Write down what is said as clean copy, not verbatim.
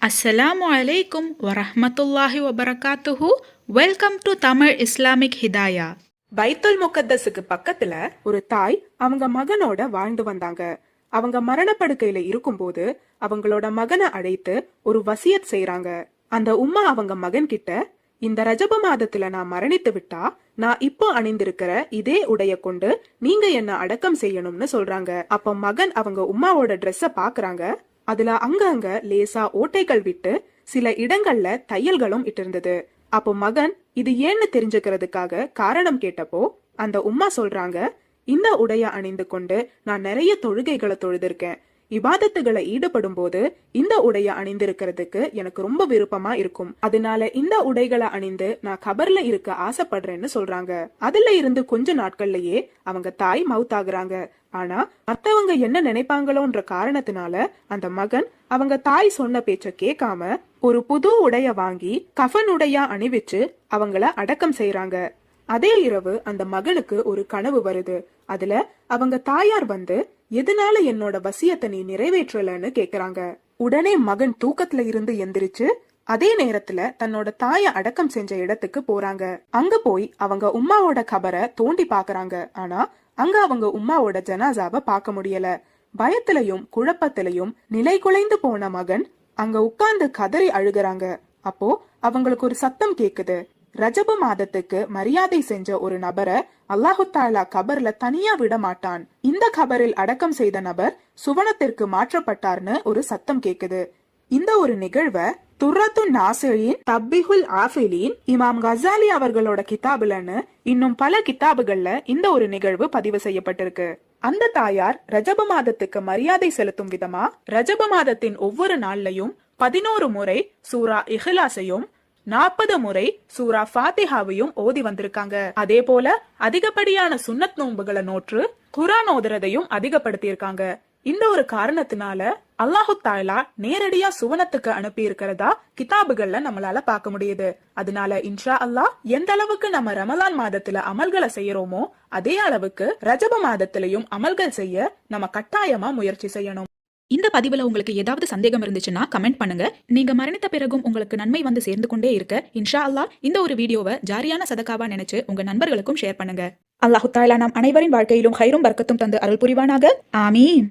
அஸ்ஸலாமு அலைக்கும் வரஹ்மத்துல்லாஹி வபரகாத்துஹு. Welcome to Tamil Islamic Hidaya. பைத்துல் முகத்தஸுக்கு பக்கத்துல ஒரு தாய் அவங்க மகனோட வாழ்ந்து வந்தாங்க. அவங்க மரணப்படுக்கையில இருக்கும்போது அவங்களோட மகனை அழைத்து ஒரு வசியத் செய்யறாங்க. அந்த உம்மா அவங்க மகன் கிட்ட, இந்த ரஜப மாதத்துல நான் மரணித்து விட்டா நான் இப்போ அணிந்திருக்கிற இதே உடைய கொண்டு நீங்க என்ன அடக்கம் செய்யணும்னு சொல்றாங்க. அப்ப மகன் அவங்க உம்மாவோட ட்ரெஸ்ஸ பாக்குறாங்க. அதுல அங்கங்க லேசா ஓட்டைகள் விட்டு சில இடங்கள்ல தையல்களும் இட்டிருந்தது. அப்போ மகன் இது ஏன்னு தெரிஞ்சுக்கிறதுக்காக காரணம் கேட்டப்போ அந்த உம்மா சொல்றாங்க, இந்த உடைய அணிந்து கொண்டு நான் நிறைய தொழுகைகளை தொழுதிருக்கேன். இபாதத்துகளை ஈடுபடும் போது இந்த உடைய அணிந்திருக்கிறதுக்கு எனக்கு ரொம்ப விருப்பமா இருக்கும். அதனால இந்த உடைகளை அணிந்து நான் கபர்ல இருக்க ஆசைப்படுறேன்னு சொல்றாங்க. அதுல இருந்து கொஞ்ச நாட்கள்லயே அவங்க தாய் மவுத் ஆகுறாங்க. ஆனா மத்தவங்க என்ன நினைப்பாங்களோன்ற காரணத்தினால அந்த மகன் அவங்க தாய் சொன்ன பேச்ச கேட்காம ஒரு புது உடைய வாங்கி கஃன் உடையா அணிவிச்சு அவங்கள அடக்கம் செய்யறாங்க. அதே இரவு அந்த மகனுக்கு ஒரு கனவு வருது. அதுல அவங்க தாயார் வந்து, எதனால என்னோட வசியத்தை நீ நிறைவேற்றலன்னு கேக்குறாங்க. உடனே மகன் தூக்கத்துல இருந்து எந்திரிச்சு அதே நேரத்துல தன்னோட தாய அடக்கம் செஞ்ச இடத்துக்கு போறாங்க. அங்க போய் அவங்க உம்மாவோட கபரை தோண்டி பாக்குறாங்க. ஆனா அங்க அவங்க உம்மாவோட ஜனாசாவை பார்க்க முடியல. பயத்திலையும் குழப்பத்திலையும் நிலை குலைந்து போன மகன் அங்க உட்கார்ந்து கதறி அழுகுறாங்க. அப்போ அவங்களுக்கு ஒரு சத்தம் கேக்குது. ரஜப மாதத்துக்கு மரியாதை செஞ்ச ஒரு நபரை அல்லாஹு தாலா கபர்ல தனியா விட மாட்டான். இந்த கபரில் அடக்கம் செய்த நபர் சுவனத்திற்கு மாற்றப்பட்டார்னு ஒரு சத்தம் கேக்குது. இந்த ஒரு நிகழ்வை துர்ரத்து நாசிரின் தப்பிஹுல் ஆஃபிலின் இமாம் கசாலி அவர்களோட கிதாபுலன்னு இன்னும் பல கிதாபுகள்ல இந்த ஒரு நிகழ்வு பதிவு செய்யப்பட்டிருக்கு. அந்த தாயார் ரஜப மாதத்துக்கு மரியாதை செலுத்தும் விதமா ரஜப மாதத்தின் ஒவ்வொரு நாள்லயும் 11 முறை சூரா இஹ்லாஸையும் 40 முறை சூரா ஃபாத்திஹாவையும் ஓதி வந்திருக்காங்க. அதே போல அதிகப்படியான சுன்னத் நோன்புகளை நோற்று குர்ஆன் ஓதுறதையும் அதிகப்படுத்தியிருக்காங்க. இந்த ஒரு காரணத்தினால அல்லாஹு தாலா நேரடியா சுவனத்துக்கு அனுப்பி இருக்கிறதா கிதாபுகள்ல நம்மளால பார்க்க முடியுது. அதனால இன்ஷா அல்லாஹ் எந்த அளவுக்கு நம்ம ரமலான் மாதத்துல அமல்களை செய்யறோமோ அதே அளவுக்கு ரஜப மாதத்திலையும் அமல்கள் செய்ய நம்ம கட்டாயமா முயற்சி செய்யணும். இந்த பதிவுல உங்களுக்கு ஏதாவது சந்தேகம் இருந்துச்சுன்னா கமெண்ட் பண்ணுங்க. நீங்க மரணித்த பிறகும் உங்களுக்கு நன்மை வந்து சேர்ந்து கொண்டே இருக்க இன்ஷா அல்லாஹ் இந்த ஒரு வீடியோவை ஜாரியான சதகாவா நினைச்சு உங்க நண்பர்களுக்கும் ஷேர் பண்ணுங்க. அல்லாஹு தாலா நாம் அனைவரின் வாழ்க்கையிலும் ஹைரும் பர்க்கத்தும் தந்து அருள் புரிவானாக. ஆமீன்.